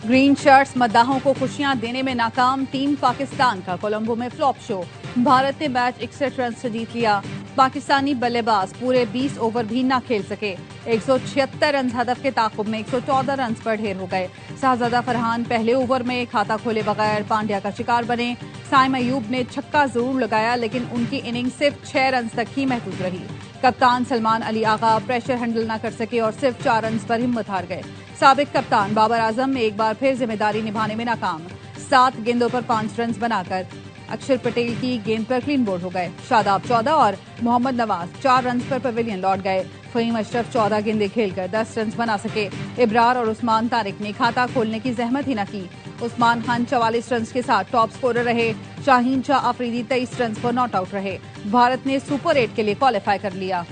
Green shirts मद्दाहों को खुशियां देने में नाकाम टीम पाकिस्तान का कोलंबो में फ्लॉप शो। भारत ने मैच 61 रन से जीत लिया। पाकिस्तानी बल्लेबाज पूरे 20 ओवर भी न खेल सके। 176 रन हदफ के ताकुब में 114 रन पर ढेर हो गए। शाहजादा फरहान पहले ओवर में खाता खोले बगैर पांड्या का शिकार बने। साइम अयूब ने छक्का जरूर लगाया, लेकिन उनकी इनिंग सिर्फ 6 रन तक ही महदूद रही। कप्तान सलमान अली आगा प्रेशर हैंडल न कर सके और सिर्फ 4 रन पर हिम्मत हार गए। साबिक कप्तान बाबर आजम एक बार फिर जिम्मेदारी निभाने में नाकाम। 7 गेंदों पर 5 रन बनाकर अक्षर पटेल की गेंद पर क्लीन बोल्ड हो गए। शादाब 14 और मोहम्मद नवाज 4 रन पर पवेलियन लौट गए। फहीम अशरफ 14 गेंदें खेलकर 10 रन बना सके। इब्रार और उस्मान तारिक ने खाता खोलने की जहमत ही न की। उस्मान खान 44 रन के साथ टॉप स्कोरर रहे। शाहीन शाह अफरीदी 23 रन पर नॉट आउट रहे। भारत ने सुपर 8 के लिए क्वालिफाई कर लिया।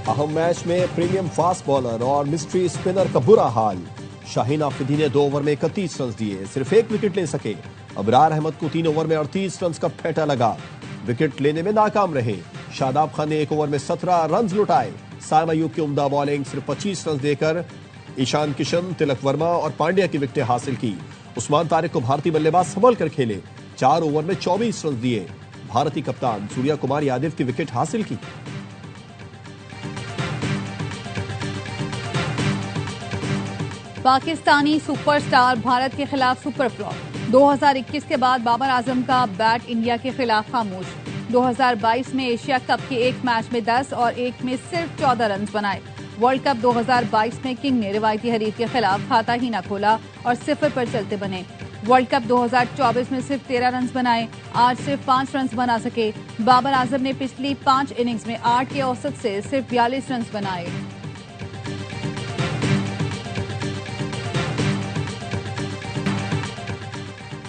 अहम मैच में प्रीमियम फास्ट बॉलर और मिस्ट्री स्पिनर का बुरा हाल। शाहीन आफरीदी ने 2 ओवर में 31 रन दिए, सिर्फ 1 विकेट ले सके। अबरार अहमद को 3 ओवर में 38 रन का फेंटा लगा, विकेट लेने में नाकाम रहे। शादाब खान ने 1 ओवर में 17 रन लुटाए। साइम अयूब की उम्दा बॉलिंग सिर्फ 25 रन देकर ईशान किशन, तिलक वर्मा और पांड्या की विकेटें हासिल की। उस्मान तारिक को भारतीय बल्लेबाज संभल कर खेले, 4 ओवर में 24 रन दिए। भारतीय कप्तान सूर्या कुमार यादव की विकेट हासिल की। पाकिस्तानी सुपरस्टार भारत के खिलाफ सुपर फ्लॉप। 2021 के बाद बाबर आजम का बैट इंडिया के खिलाफ खामोश। 2022 में एशिया कप के एक मैच में 10 और एक में सिर्फ 14 रन बनाए। वर्ल्ड कप 2022 में किंग ने रिवायती हरीफ के खिलाफ खाता ही न खोला और 0 पर चलते बने। वर्ल्ड कप 2024 में सिर्फ 13 रन बनाए, आज सिर्फ 5 रन बना सके। बाबर आजम ने पिछली 5 इनिंग्स में 8 के औसत से सिर्फ 42 रन बनाए।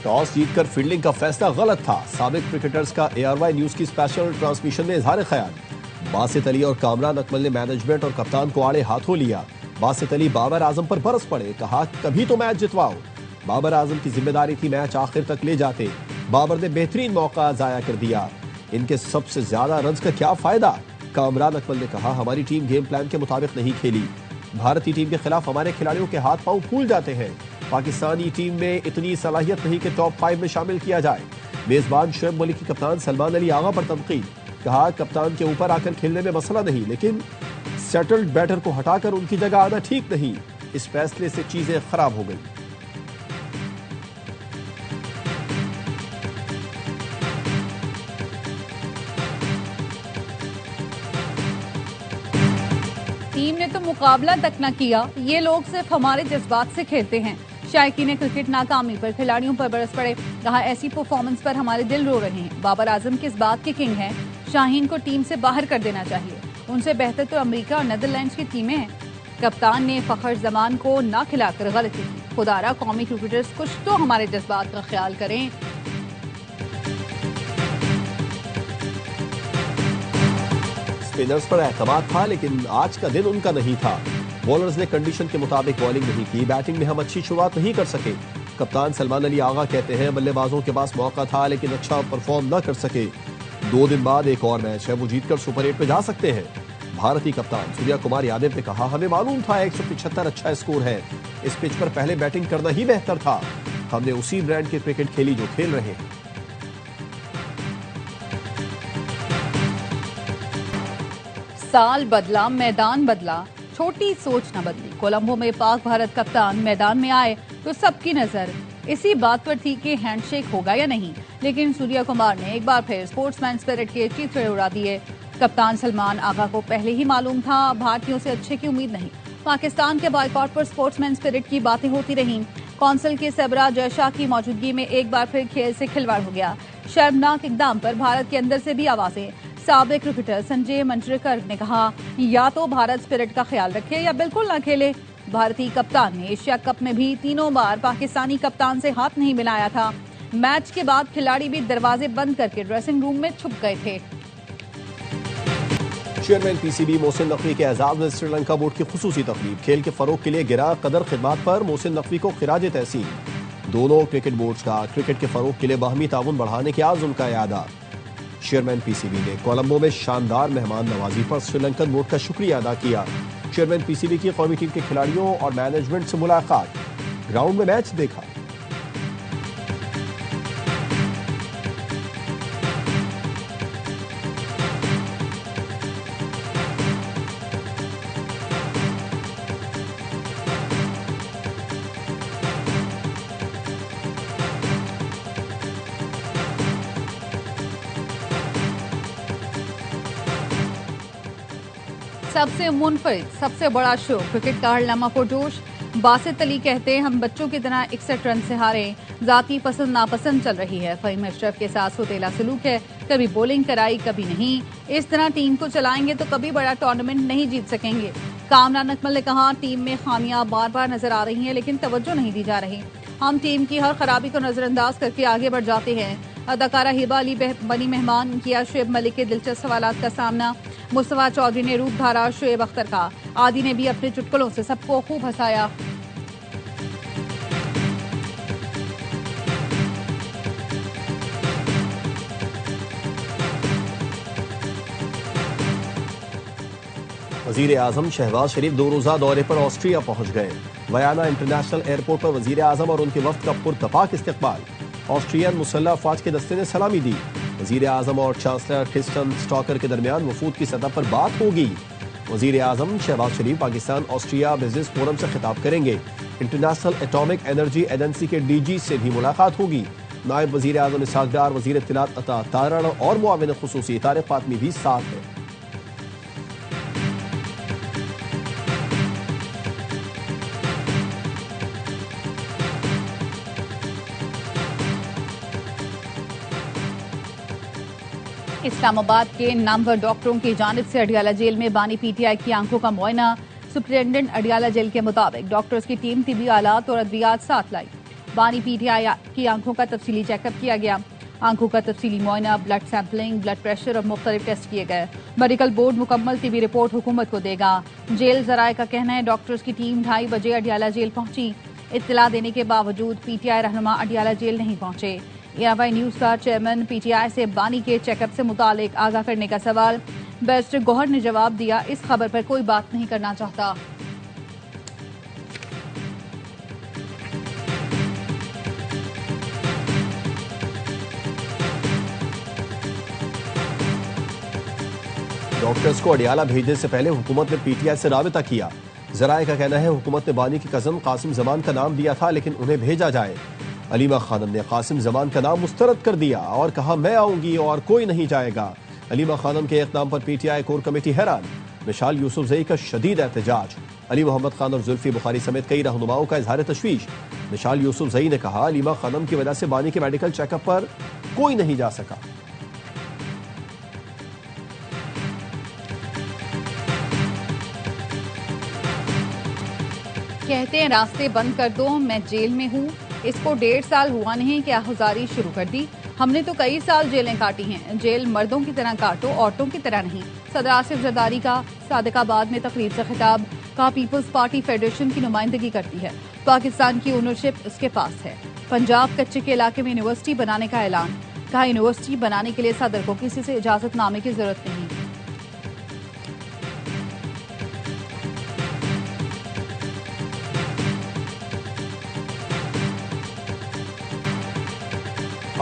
टॉस जीतकर फील्डिंग का फैसला गलत था। साबिक क्रिकेटर्स का ARY न्यूज की स्पेशल ट्रांसमिशन में इजहार ख्याल। बासित अली और कामरान अकमल ने मैनेजमेंट और कप्तान को आड़े हाथों लिया। बासित अली बाबर आजम पर बरस पड़े, कहा कभी तो मैच जितवाओ। बाबर आजम की जिम्मेदारी थी मैच आखिर तक ले जाते। बाबर ने बेहतरीन मौका जाया कर दिया। इनके सबसे ज्यादा रन का क्या फायदा। कामरान अकमल ने कहा हमारी टीम गेम प्लान के मुताबिक नहीं खेली। भारतीय टीम के खिलाफ हमारे खिलाड़ियों के हाथ पांव फूल जाते हैं। पाकिस्तानी टीम में इतनी सलाहियत नहीं कि टॉप 5 में शामिल किया जाए। मेजबान शुएब मलिक की कप्तान सलमान अली आगा पर तनकीद, कहा कप्तान के ऊपर आकर खेलने में मसला नहीं, लेकिन सेटल्ड बैटर को हटाकर उनकी जगह आना ठीक नहीं। इस फैसले से चीजें खराब हो गई। टीम ने तो मुकाबला तक न किया, ये लोग सिर्फ हमारे जज्बात से खेलते हैं। शायकीन क्रिकेट नाकामी पर खिलाड़ियों पर बरस पड़े, कहा ऐसी परफॉर्मेंस पर हमारे दिल रो रहे हैं। बाबर आजम किस बात के किंग हैं? शाहीन को टीम से बाहर कर देना चाहिए, उनसे बेहतर तो अमेरिका और नीदरलैंड्स की टीमें हैं। कप्तान ने फखर जमान को न खिलाकर गलती की। खुदारा कौमी क्रिकेटर्स कुछ तो हमारे जज्बात का ख्याल करें। स्पिनर्स पर एतमाद था, लेकिन आज का दिन उनका नहीं था। बॉलर्स ने कंडीशन के मुताबिक बॉलिंग नहीं की। बैटिंग में हम अच्छी शुरुआत नहीं कर सके। कप्तान सलमान अली आगा कहते हैं बल्लेबाजों के पास मौका था, लेकिन अच्छा परफॉर्म न कर सके। 2 दिन बाद एक और मैच है, वो जीतकर सुपर 8 पे जा सकते हैं। भारतीय कप्तान सूर्या कुमार यादव ने कहा हमें मालूम था 175 अच्छा स्कोर है। इस पिच पर पहले बैटिंग करना ही बेहतर था। हमने उसी ब्रांड की क्रिकेट खेली जो खेल रहे हैं। साल बदला, मैदान बदला, छोटी सोच न बदली। कोलंबो में पाक भारत कप्तान मैदान में आए तो सबकी नजर इसी बात पर थी कि हैंडशेक होगा या नहीं, लेकिन सूर्या कुमार ने एक बार फिर स्पोर्ट्समैन स्पिरिट के चित्रे उड़ा दिए। कप्तान सलमान आगा को पहले ही मालूम था भारतीयों से अच्छे की उम्मीद नहीं। पाकिस्तान के बॉयकॉट पर स्पोर्ट्समैन स्पिरिट की बातें होती रहीं। कौंसिल के सरबराह जयशाह की मौजूदगी में एक बार फिर खेल से खिलवाड़ हो गया। शर्मनाक इकदाम पर भारत के अंदर से भी आवाजें। साबिक क्रिकेटर संजय मंजरेकर ने कहा या तो भारत स्पिरिट का ख्याल रखे या बिल्कुल ना खेले। भारतीय कप्तान ने एशिया कप में भी 3 बार पाकिस्तानी कप्तान से हाथ नहीं मिलाया था। मैच के बाद खिलाड़ी भी दरवाजे बंद करके ड्रेसिंग रूम में छुप गए थे। चेयरमैन पीसीबी मोहसिन नकवी के एजाज में श्रीलंका बोर्ड की खुसूसी तकरीब। खेल के फरोग के लिए गिरा कदर खिदमात पर मोहसिन नकवी को खिराज तहसीन। दोनों क्रिकेट बोर्ड्स का क्रिकेट के फरोग के लिए बाहमी ताउन बढ़ाने के आज़म का यादा। चेयरमैन पीसीबी ने कोलंबो में शानदार मेहमान नवाजी पर श्रीलंकन बोर्ड का शुक्रिया अदा किया। चेयरमैन पीसीबी की कौमी टीम के खिलाड़ियों और मैनेजमेंट से मुलाकात, ग्राउंड में मैच देखा। सबसे मुनफरिद, सबसे बड़ा शो, क्रिकेट का हरनामा पुरजोश। बासित अली कहते हैं हम बच्चों की तरह 61 रन से हारे, जाती पसंद नापसंद चल रही है। फहीम अशरफ के साथ सोतेला सलूक है, कभी बॉलिंग कराई कभी नहीं। इस तरह टीम को चलाएंगे तो कभी बड़ा टूर्नामेंट नहीं जीत सकेंगे। कामरान अकमल ने कहा टीम में खामियां बार बार नजर आ रही हैं लेकिन तवज्जो नहीं दी जा रही। हम टीम की हर खराबी को नजरअंदाज करके आगे बढ़ जाते हैं। अदाकारा हिबा अली बनी मेहमान, किया शुएब मलिक के दिलचस्प सवालात का सामना। मुस्तफा चौधरी ने रूप धारा शुएब अख्तर का। आदि ने भी अपने चुटकुलों से सबको खूब हंसाया। वजीर आजम शहबाज शरीफ 2 रोजा दौरे पर ऑस्ट्रिया पहुंच गए। वयाना इंटरनेशनल एयरपोर्ट पर वजीर आजम और उनके वफ्द का पुरतपाक इस्तकबाल। ऑस्ट्रियन मुसल्लह अफवाज के दस्ते ने सलामी दी। वजीर आजम और चांसलर क्रिस्टन स्टॉकर के दरमियान वफूद की सतह पर बात होगी। वजीर आजम शहबाज शरीफ पाकिस्तान ऑस्ट्रिया बिजनेस फोरम से खिताब करेंगे। इंटरनेशनल एटॉमिक एनर्जी एजेंसी के डीजी से भी मुलाकात होगी। नायब वजीर आजम इसहाक डार, वजीर इत्तलात अता तारण और मुआविन खुसूसी तारिक फातमी भी साथ हैं। इस्लामाबाद के नामवर डॉक्टरों की जानिब से अडियाला जेल में बानी पीटीआई की आंखों का मुआयना। सुप्रिंटेंडेंट अडियाला जेल के मुताबिक डॉक्टर्स की टीम तिबी आलात और अद्वियात साथ लाई। बानी पीटीआई की आंखों का तफसीली चेकअप किया गया। आंखों का तफसीली मुआयना, ब्लड सैंपलिंग, ब्लड प्रेशर और मुख्तलिफ टेस्ट किए गए। मेडिकल बोर्ड मुकम्मल तिबी रिपोर्ट हुकूमत को देगा। जेल जराये का कहना है डॉक्टर्स की टीम 2:30 बजे अडियाला जेल पहुंची। इत्तला देने के बावजूद पीटीआई रहनुमा अडियाला जेल नहीं पहुंचे। एआरवाई न्यूज का चेयरमैन पीटीआई से बानी के चेकअप से मुतालिक आगाह करने का सवाल। बैरिस्टर गौहर ने जवाब दिया इस खबर पर कोई बात नहीं करना चाहता। डॉक्टर्स को अडियाला भेजने से पहले हुकूमत ने पीटीआई से राबिता किया। जराये का कहना है हुकूमत ने बानी के कजन कासिम जमान का नाम दिया था लेकिन उन्हें भेजा जाए। अलीमा खानम ने कासिम जमान का नाम मुस्तरद कर दिया और कहा मैं आऊंगी और कोई नहीं जाएगा। अलीमा खानम के इक़दाम पर पीटीआई कोर कमेटी हैरान। मिशाल यूसुफजई का शदीद एहतजाज। अली मोहम्मद खान और जुल्फी बुखारी समेत कई रहनुमाओं का इजहार तशवीश। मिशाल यूसुफजई ने कहा अलीमा खानम की वजह से बानी के मेडिकल चेकअप पर कोई नहीं जा सका। कहते हैं रास्ते बंद कर दो, मैं जेल में हूँ। इसको 1.5 साल हुआ नहीं कि आहुजारी शुरू कर दी। हमने तो कई साल जेलें काटी हैं। जेल मर्दों की तरह काटो, औरतों की तरह नहीं। सदर आसिफ जरदारी का सादिकाबाद में तकरीर से खिताब। कहा पीपल्स पार्टी फेडरेशन की नुमाइंदगी करती है, पाकिस्तान की ओनरशिप उसके पास है। पंजाब कच्चे के इलाके में यूनिवर्सिटी बनाने का ऐलान। कहा यूनिवर्सिटी बनाने के लिए सदर को किसी से इजाजतनामे की जरूरत नहीं।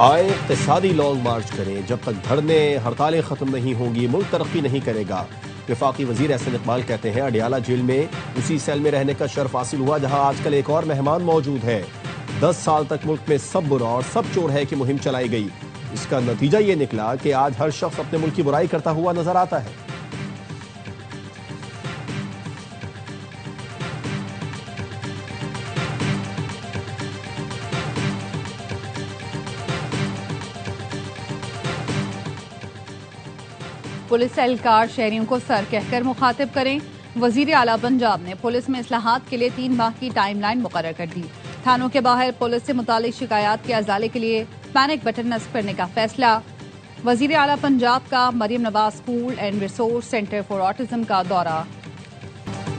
आए इक़्तिसादी लॉन्ग मार्च करें, जब तक धरने हड़तालें खत्म नहीं होंगी मुल्क तरक्की नहीं करेगा। वफाकी वजीर एहसन इकबाल कहते हैं अडियाला जेल में उसी सेल में रहने का शर्फ हासिल हुआ जहां आजकल एक और मेहमान मौजूद है। 10 साल तक मुल्क में सब बुरा और सब चोर है की मुहिम चलाई गई। इसका नतीजा ये निकला कि आज हर शख्स अपने मुल्क की बुराई करता हुआ नजर आता है। पुलिस एहलकार शहरियों को सर कहकर मुखातिब करें। वजीर आला पंजाब ने पुलिस में इस्लाहात के लिए 3 माह की टाइमलाइन मुकर्रर कर दी। थानों के बाहर पुलिस से मुतालिक शिकायत के अजाले के लिए पैनिक बटन नस्ब करने का फैसला। वजीर आला पंजाब का Maryam Nawaz school and resource centre for autism का दौरा।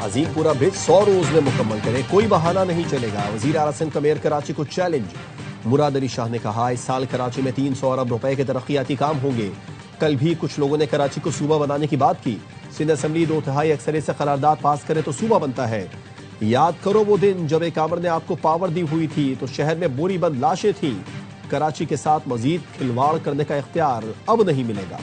अजीमपुरा ब्रिज 100 रोज में मुकम्मल करें, कोई बहाना नहीं चलेगा। वजीर आला सिंध का मेयर कराची को चैलेंज। मुराद अली शाह ने कहा, इस साल कराची में 300 अरब रुपए के तरक्याती काम होंगे। कल भी कुछ लोगों ने कराची को सूबा बनाने की बात की। सिंध असेंबली 2/3 अक्सरियत से करारदाद पास करे तो सूबा बनता है। याद करो वो दिन जब एक आमर ने आपको पावर दी हुई थी तो शहर में बोरी बंद लाशें थी। कराची के साथ मजीद खिलवाड़ करने का इख्तियार अब नहीं मिलेगा।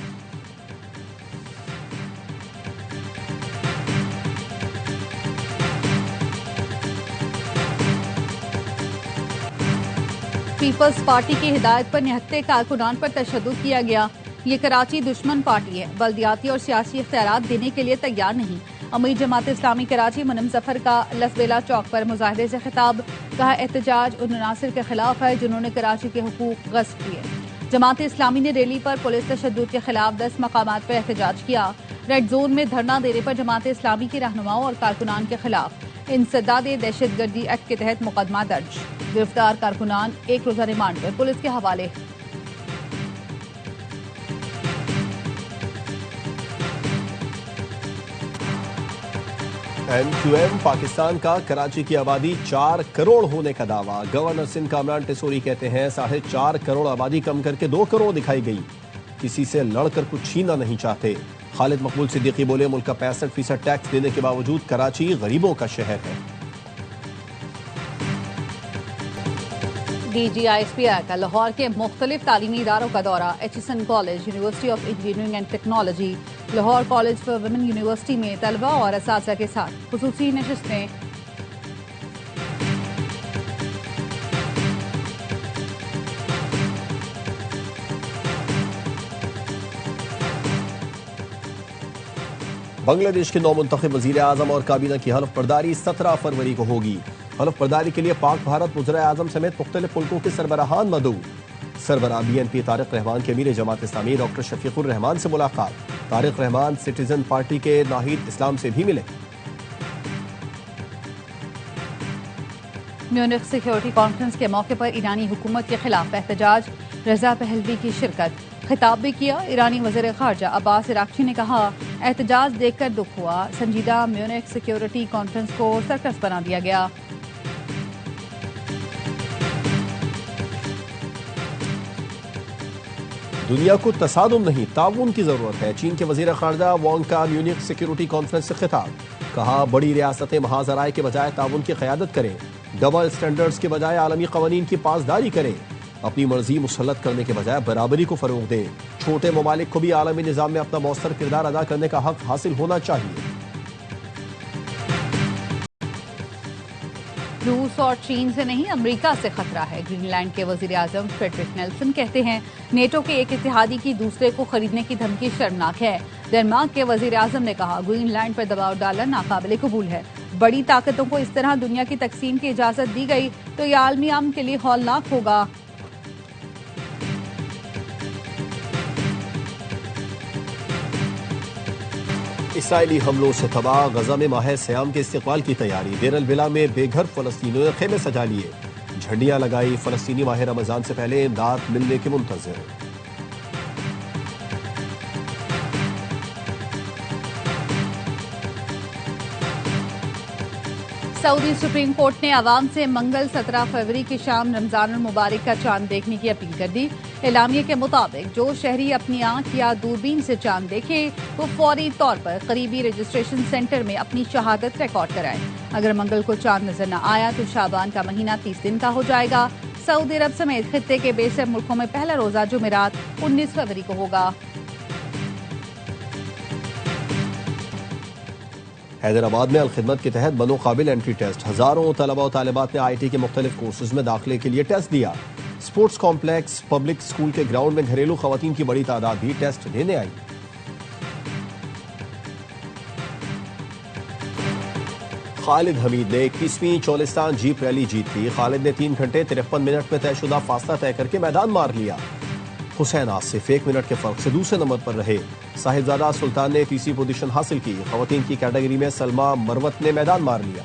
पीपल्स पार्टी की हिदायत पर निहत्ते कारकुनान पर तशद्दुद किया गया। ये कराची दुश्मन पार्टी है, बल्दियाती और सियासी इख्तियारात देने के लिए तैयार नहीं। अमीर जमात इस्लामी कराची मुनम जफर का लसबेला चौक पर मुजाहिरे से खिताब। कहा, एहतजाज उन अनासिर के खिलाफ है जिन्होंने कराची के हुकूक गस्ब किए। जमात इस्लामी ने रैली पर पुलिस तशद्दुद के खिलाफ 10 मकामात पर एहतजाज किया। रेड जोन में धरना देने पर जमात इस्लामी की रहनुमाओं और कारकुनान के खिलाफ इंसदाद दहशतगर्दी एक्ट के तहत मुकदमा दर्ज। गिरफ्तार कारकुनान 1 रोजा रिमांड पर पुलिस के हवाले। MQM पाकिस्तान का कराची की आबादी 4 करोड़ होने का दावा। गवर्नर सिंध कामरान टिसोरी कहते हैं 4.5 करोड़ आबादी कम करके 2 करोड़ दिखाई गई। किसी से लड़कर कुछ छीनना नहीं चाहते। खालिद मकबूल सिद्दीकी बोले, मुल्क का 65% टैक्स देने के बावजूद कराची गरीबों का शहर है। DGISPI का लाहौर के मुख्तलिफ तालीमी इदारों का दौरा। HSN college, university of engineering and technology, Lahore college for women university में तलबा और असातिज़ा के साथ खुसूसी नशिस्तें। बांग्लादेश के नौमुंतखब वज़ीर आज़म और काबीना की हल्फ बर्दारी 17 फरवरी को होगी। हल्फ बर्दारी के लिए पाक भारत वज़ीर आज़म समेत मुख्तलिफ मुल्कों के सरबराहान मदऊ। सरबराह BNP तारिक रहमान के अमीर जमात इस्लामी डॉक्टर शफीकुर रहमान से मुलाकात। तारिक रहमान सिटीजन पार्टी के नाहिद इस्लाम से भी मिले। म्यूनिख सिक्योरिटी कॉन्फ्रेंस के मौके पर ईरानी हुकूमत के खिलाफ एहतजाज। रजा पहलवी की शिरकत। खिताब भी किया। ईरानी वज़ीर ख़ारजा अब्बास अराग़ची ने कहा, एहतजाज देखकर दुख हुआ। संजीदा म्यूनिख सिक्योरिटी कॉन्फ्रेंस को सर्कस बना दिया गया। दुनिया को तसादुम नहीं, ताउन की जरूरत है। चीन के वज़ीर ख़ारजा वांग का म्यूनिख सिक्योरिटी कॉन्फ्रेंस से खिताब। कहा, बड़ी रियासतें महाजराए के बजाय ताउन की क़यादत करें। डबल स्टैंडर्ड्स के बजाय आलमी क़वानीन की पासदारी करें। अपनी मर्जी मुसल्लत करने के बजाय बराबरी को फरोग दें। छोटे ममालिक को भी आलमी निज़ाम में अपना मौसर किरदार अदा करने का हक हासिल होना चाहिए। रूस और चीन से नहीं, अमेरिका से खतरा है। ग्रीनलैंड के वजीर आजम फ्रेडरिक नेल्सन कहते हैं, नेटो के एक इत्तेहादी की दूसरे को खरीदने की धमकी शर्मनाक है। डेनमार्क के वजीर आजम ने कहा, ग्रीनलैंड पर दबाव डालना नाकाबिले कबूल है। बड़ी ताकतों को इस तरह दुनिया की तकसीम की इजाजत दी गई तो यह आलमी अमन के लिए हौलनाक होगा। इसराइली हमलों से तबाह गजा में माह सयाम के इस्तिक़बाल की तैयारी। देर अल बिला में बेघर फलस्तीनियों ने खेमे सजा लिए। झंडियां लगाई। फलस्तीनी माह रमजान से पहले इमदाद मिलने के मुंतज़िर। सऊदी सुप्रीम कोर्ट ने अवाम से मंगल 17 फरवरी की शाम रमजान मुबारक का चांद देखने की अपील कर दी। एलामिया के मुताबिक जो शहरी अपनी आंख या दूरबीन से चांद देखे वो फौरी तौर पर करीबी रजिस्ट्रेशन सेंटर में अपनी शहादत रिकॉर्ड कराए। अगर मंगल को चांद नजर न आया तो शाबान का महीना 30 दिन का हो जाएगा। सऊदी अरब समेत खित्ते के बेशर मुल्कों में पहला रोजा जुमेरात 19 फरवरी को होगा। हैदराबाद में अलखिदमत के तहत बनो काबिल एंट्री टेस्ट। हजारों तलबा और तालिबात ने IT के मुख्तलिफ कोर्सेज में दाखिले के लिए टेस्ट दिया। स्पोर्ट्स कॉम्प्लेक्स पब्लिक स्कूल के ग्राउंड में घरेलू खवातीन की बड़ी तादाद भी टेस्ट देने आई। खालिद हमीद ने 21वीं चोलिस्तान जीप रैली जीत ली। खालिद ने 3 घंटे 53 मिनट में तयशुदा फासला तय करके मैदान मार लिया। हुसैन आसिफ 1 मिनट के फर्क से दूसरे नंबर पर रहे। साहिबजादा सुल्तान ने तीसरी पोजीशन हासिल की। खवातीन की कैटेगरी में सलमा मरवत ने मैदान मार लिया।